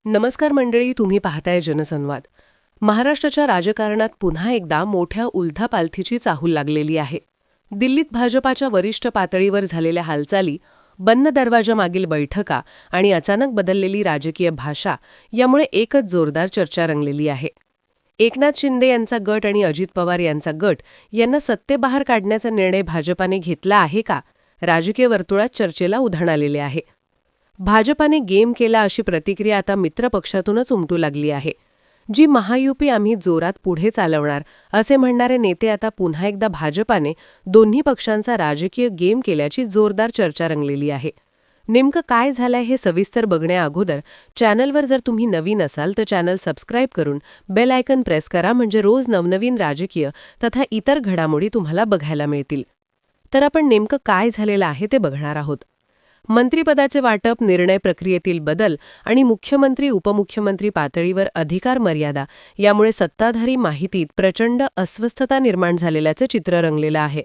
नमस्कार मंडळी, तुम्ही पाहताय जनसंवाद. महाराष्ट्राच्या राजकारणात पुन्हा एकदा मोठ्या उलथापालथीची चाहूल लागलेली आहे. दिल्लीत भाजपाच्या वरिष्ठ पातळीवर झालेल्या हालचाली, बंद दरवाजामागील बैठका आणि अचानक बदललेली राजकीय भाषा यामुळे एकच जोरदार चर्चा रंगलेली आहे. एकनाथ शिंदे यांचा गट आणि अजित पवार यांचा गट यांना सत्तेबाहेर काढण्याचा निर्णय भाजपाने घेतला आहे का, राजकीय वर्तुळात चर्चेला उधाण आलेले आहे. भाजपाने गेम केला अशी प्रतिक्रिया आता मित्रपक्षातूनच उमटू लागली आहे. जी महायुती आम्ही जोरात पुढे चालवणार असे म्हणणारे नेते आता पुन्हा एकदा भाजपाने दोन्ही पक्षांचा राजकीय गेम केल्याची जोरदार चर्चा रंगलेली आहे. नेमकं काय झालंय हे सविस्तर बघण्याअगोदर चॅनलवर जर तुम्ही नवीन असाल तर चॅनल सबस्क्राईब करून बेल आयकन प्रेस करा, म्हणजे रोज नवनवीन राजकीय तथा इतर घडामोडी तुम्हाला बघायला मिळतील. तर आपण नेमकं काय झालेलं आहे ते बघणार आहोत. मंत्रिपदाचे वाटप, निर्णय प्रक्रियेतील बदल आणि मुख्यमंत्री उपमुख्यमंत्री पातळीवर अधिकार मर्यादा यामुळे सत्ताधारी माहितीत प्रचंड अस्वस्थता निर्माण झालेल्याचे चित्र रंगलेलं आहे.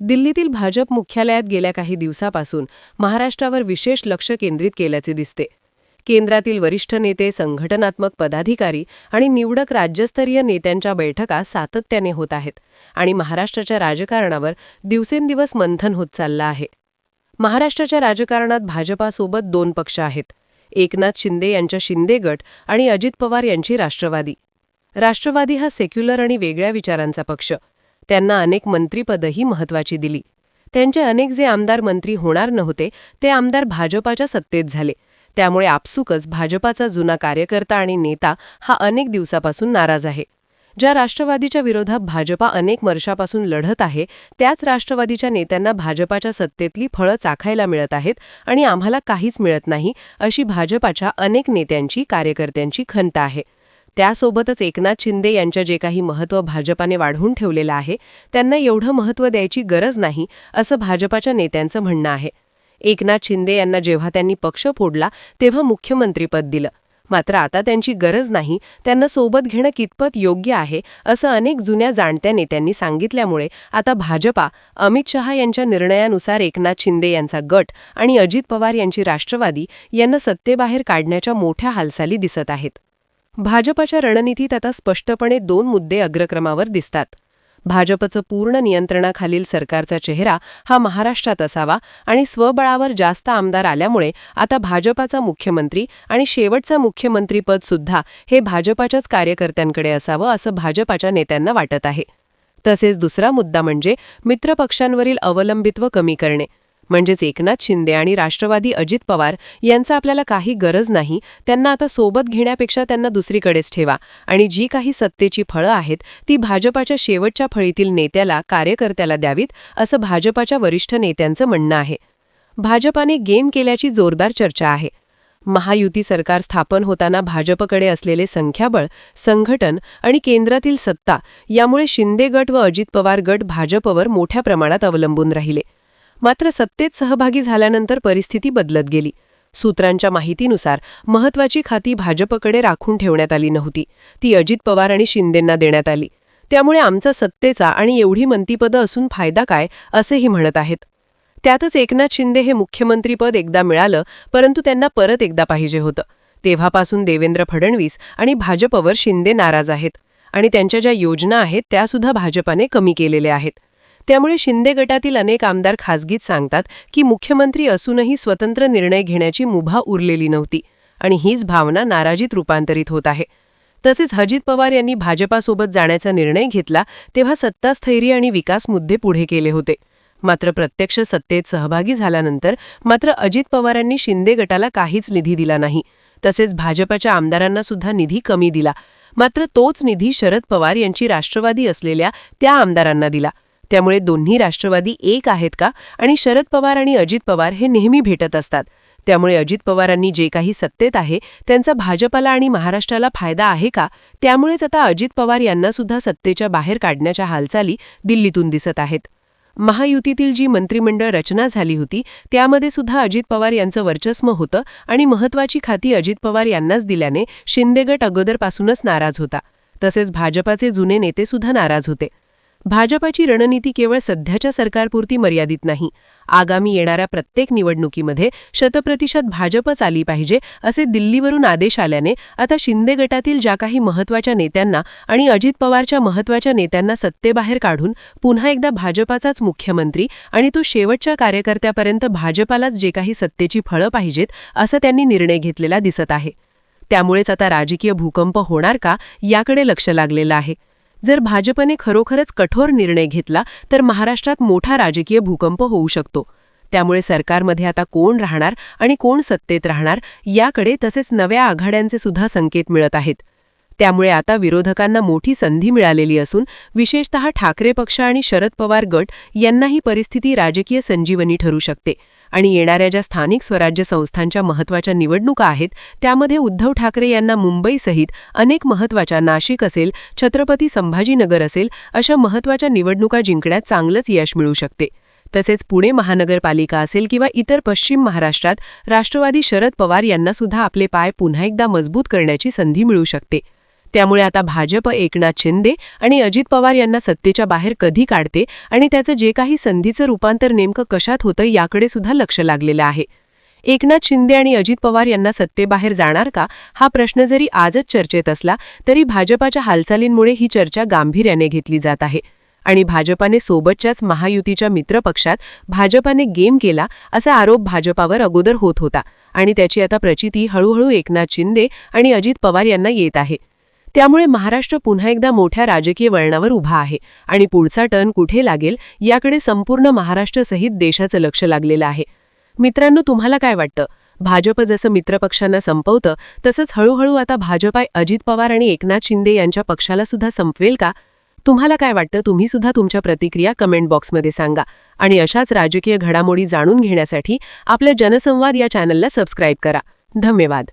दिल्लीतील भाजप मुख्यालयात गेल्या काही दिवसापासून महाराष्ट्रावर विशेष लक्ष केंद्रित केल्याचे दिसते. केंद्रातील वरिष्ठ नेते, संघटनात्मक पदाधिकारी आणि निवडक राज्यस्तरीय नेत्यांच्या बैठका सातत्याने होत आहेत आणि महाराष्ट्राच्या राजकारणावर दिवसेंदिवस मंथन होत चाललं आहे. महाराष्ट्राच्या राजकारणात भाजपासोबत दोन पक्ष आहेत. एकनाथ शिंदे यांच्या शिंदे गट आणि अजित पवार यांची राष्ट्रवादी. राष्ट्रवादी हा सेक्युलर आणि वेगळ्या विचारांचा पक्ष. त्यांना अनेक मंत्रिपदही महत्त्वाची दिली. त्यांचे अनेक जे आमदार मंत्री होणार नव्हते ते आमदार भाजपाच्या सत्तेत झाले. त्यामुळे आपसुकच भाजपाचा जुना कार्यकर्ता आणि नेता हा अनेक दिवसापासून नाराज आहे. ज्या राष्ट्रवादीच्या विरोधात भाजपा अनेक वर्षापासून लढत आहे त्याच राष्ट्रवादीच्या नेत्यांना भाजपाच्या सत्तेतली फळं चाखायला मिळत आहेत आणि आम्हाला काहीच मिळत नाही, अशी भाजपाच्या अनेक नेत्यांची, कार्यकर्त्यांची खंत आहे. त्यासोबतच एकनाथ शिंदे यांच्या जे काही महत्त्व भाजपाने वाढवून ठेवलेलं आहे त्यांना एवढं महत्त्व द्यायची गरज नाही, असं भाजपाच्या नेत्यांचं म्हणणं आहे. एकनाथ शिंदे यांना जेव्हा त्यांनी पक्ष फोडला तेव्हा मुख्यमंत्रीपद दिलं. मात्र आता त्यांची गरज नाही, त्यांना सोबत घेणं कितपत योग्य आहे असं अनेक जुन्या जाणत्या नेत्यांनी सांगितल्यामुळे आता भाजपा अमित शहा यांच्या निर्णयानुसार एकनाथ शिंदे यांचा गट आणि अजित पवार यांची राष्ट्रवादी यांना सत्तेबाहेर काढण्याच्या मोठ्या हालचाली दिसत आहेत. भाजपाच्या रणनीतीत आता स्पष्टपणे दोन मुद्दे अग्रक्रमावर दिसतात. भाजपचं पूर्ण नियंत्रणाखालील सरकारचा चेहरा हा महाराष्ट्रात असावा आणि स्वबळावर जास्त आमदार आल्यामुळे आता भाजपाचा मुख्यमंत्री आणि शेवटचा मुख्यमंत्रीपद सुद्धा हे भाजपाच्याच कार्यकर्त्यांकडे असावं असं भाजपाच्या नेत्यांना वाटत आहे. तसेच दुसरा मुद्दा म्हणजे मित्रपक्षांवरील अवलंबित्व कमी करणे. म्हणजेच एकनाथ शिंदे आणि राष्ट्रवादी अजित पवार यांचा आपल्याला काही गरज नाही, त्यांना आता सोबत घेण्यापेक्षा त्यांना दुसरीकडेच ठेवा आणि जी काही सत्तेची फळं आहेत ती भाजपाच्या शेवटच्या फळीतील नेत्याला, कार्यकर्त्याला द्यावीत, असं भाजपाच्या वरिष्ठ नेत्यांचं म्हणणं आहे. भाजपाने गेम केल्याची जोरदार चर्चा आहे. महायुती सरकार स्थापन होताना भाजपकडे असलेले संख्याबळ, संघटन आणि केंद्रातील सत्ता यामुळे शिंदे गट व अजित पवार गट भाजपवर मोठ्या प्रमाणात अवलंबून राहिले. मात्र सत्तेत सहभागी झाल्यानंतर परिस्थिती बदलत गेली. सूत्रांच्या माहितीनुसार महत्त्वाची खाती भाजपकडे राखून ठेवण्यात आली नव्हती, ती अजित पवार आणि शिंदेंना देण्यात आली. त्यामुळे आमचा सत्तेचा आणि एवढी मंत्रिपदं असून फायदा काय, असेही म्हणत आहेत. त्यातच एकनाथ शिंदे हे मुख्यमंत्रीपद एकदा मिळालं, परंतु त्यांना परत एकदा पाहिजे होतं. तेव्हापासून देवेंद्र फडणवीस आणि भाजपवर शिंदे नाराज आहेत आणि त्यांच्या ज्या योजना आहेत त्यासुद्धा भाजपाने कमी केलेल्या आहेत. त्यामुळे शिंदे गटातील अनेक आमदार खासगीत सांगतात की मुख्यमंत्री असूनही स्वतंत्र निर्णय घेण्याची मुभा उरलेली नव्हती आणि हीच भावना नाराजीत रूपांतरित होत आहे. तसेच अजित पवार यांनी भाजपासोबत जाण्याचा निर्णय घेतला तेव्हा सत्तास्थैर्य आणि विकास मुद्दे पुढे केले होते. मात्र प्रत्यक्ष सत्तेत सहभागी झाल्यानंतर मात्र अजित पवारांनी शिंदे गटाला काहीच निधी दिला नाही. तसेच भाजपाच्या आमदारांना सुद्धा निधी कमी दिला. मात्र तोच निधी शरद पवार यांची राष्ट्रवादी असलेल्या त्या आमदारांना दिला. त्यामुळे दोन्ही राष्ट्रवादी एक आहेत का, आणि शरद पवार आणि अजित पवार हे नेहमी भेटत असतात. त्यामुळे अजित पवारांनी जे काही सत्तेत आहे त्यांचा भाजपाला आणि महाराष्ट्राला फायदा आहे का, त्यामुळेच आता अजित पवार यांना सुद्धा सत्तेच्या बाहेर काढण्याच्या हालचाली दिल्लीतून दिसत आहेत. महायुतीतील जी मंत्रिमंडळ रचना झाली होती त्यामध्ये सुद्धा अजित पवार यांचं वर्चस्व होतं आणि महत्त्वाची खाती अजित पवार यांनाच दिल्याने शिंदे गट अगोदरपासूनच नाराज होता. तसेच भाजपाचे जुने नेते सुद्धा नाराज होते. भाजपाची रणनीती केवळ सध्याच्या सरकारपुरती मर्यादित नाही. आगामी येणाऱ्या प्रत्येक निवडणुकीमध्ये 100% भाजपच आली पाहिजे असे दिल्लीवरून आदेश आल्याने आता शिंदे गटातील ज्या काही महत्त्वाच्या नेत्यांना आणि अजित पवारच्या महत्त्वाच्या नेत्यांना सत्तेबाहेर काढून पुन्हा एकदा भाजपाचाच मुख्यमंत्री आणि तो शेवटच्या कार्यकर्त्यापर्यंत भाजपालाच जे काही सत्तेची फळं पाहिजेत असं त्यांनी निर्णय घेतलेला दिसत आहे. त्यामुळेच आता राजकीय भूकंप होणार का याकडे लक्ष लागलेलं आहे. जर भाजपने खरोखरच कठोर निर्णय घेतला तर महाराष्ट्रात मोठा राजकीय भूकंप होऊ शकतो. त्यामुळे सरकारमध्ये आता कोण राहणार आणि कोण सत्तेत राहणार याकडे तसेच नव्या आघाड्यांचे सुद्धा संकेत मिळत आहेत. त्यामुळे आता विरोधकांना मोठी संधी मिळालेली असून विशेषतः ठाकरे पक्ष आणि शरद पवार गट यांना ही परिस्थिती राजकीय संजीवनी ठरू शकते. आणि येणाऱ्या ज्या स्थानिक स्वराज्य संस्थांच्या महत्त्वाच्या निवडणुका आहेत त्यामध्ये उद्धव ठाकरे यांना मुंबईसहित अनेक महत्त्वाच्या नाशिक असेल, छत्रपती संभाजीनगर असेल अशा महत्त्वाच्या निवडणुका जिंकण्यात चांगलंच यश मिळू शकते. तसेच पुणे महानगरपालिका असेल किंवा इतर पश्चिम महाराष्ट्रात राष्ट्रवादी शरद पवार यांना सुद्धा आपले पाय पुन्हा एकदा मजबूत करण्याची संधी मिळू शकते. त्यामुळे आता भाजप एकनाथ शिंदे आणि अजित पवार यांना सत्तेच्या बाहेर कधी काढते आणि त्याचं जे काही संधीचं रूपांतर नेमकं कशात होतं याकडे सुद्धा लक्ष लागलेलं आहे. एकनाथ शिंदे आणि अजित पवार यांना सत्तेबाहेर जाणार का हा प्रश्न जरी आजच चर्चेत असला तरी भाजपाच्या हालचालींमुळे ही चर्चा गांभीर्याने घेतली जात आहे. आणि भाजपाने सोबतच्याच महायुतीच्या मित्रपक्षात भाजपाने गेम केला असा आरोप भाजपावर अगोदर होत होता आणि त्याची आता प्रचिती हळूहळू एकनाथ शिंदे आणि अजित पवार यांना येत आहे. त्यामुळे महाराष्ट्र पुन्हा एकदा मोठ्या राजकीय वळणावर उभा आहे आणि पुढचा टर्न कुठे लागेल याकडे संपूर्ण महाराष्ट्रसहित देशाचं लक्ष लागलेलं आहे. मित्रांनो, तुम्हाला काय वाटतं? भाजप जसं मित्रपक्षांना संपवतं तसंच हळूहळू आता भाजपा अजित पवार आणि एकनाथ शिंदे यांच्या पक्षाला सुद्धा संपवेल का? तुम्हाला काय वाटतं? तुम्ही सुद्धा तुमच्या प्रतिक्रिया कमेंट बॉक्समध्ये सांगा. आणि अशाच राजकीय घडामोडी जाणून घेण्यासाठी आपल्या जनसंवाद या चॅनलला सबस्क्राईब करा. धन्यवाद.